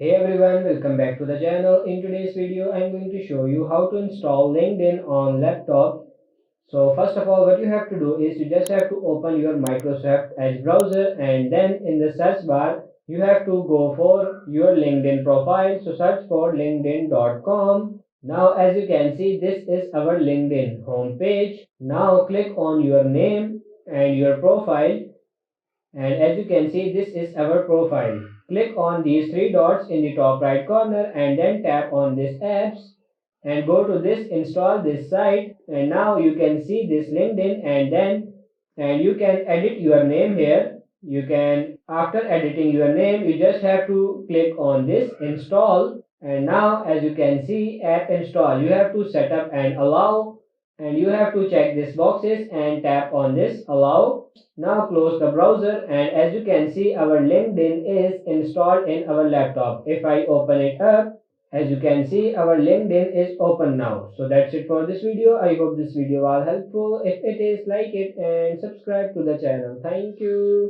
Hey everyone, welcome back to the channel. In today's video, I'm going to show you how to install LinkedIn on laptop. So first of all, what you have to do is you just have to open your Microsoft Edge browser, and then in the search bar, you have to go for your LinkedIn profile. So search for linkedin.com. Now as you can see, this is our LinkedIn homepage. Now click on your name and your profile, and as you can see, this is our profile. Click on these three dots in the top right corner and then tap on this apps and go to this install this site, and now you can see this LinkedIn, and you can edit your name here. You can, after editing your name, you just have to click on this install, and now as you can see app install, you have to set up and allow, and you have to check these boxes and tap on this allow. Now close the browser, and as you can see our LinkedIn is installed in our laptop. If I open it up, as you can see our LinkedIn is open now. So that's it for this video. I hope this video was helpful. If it is, like it and subscribe to the channel. Thank you.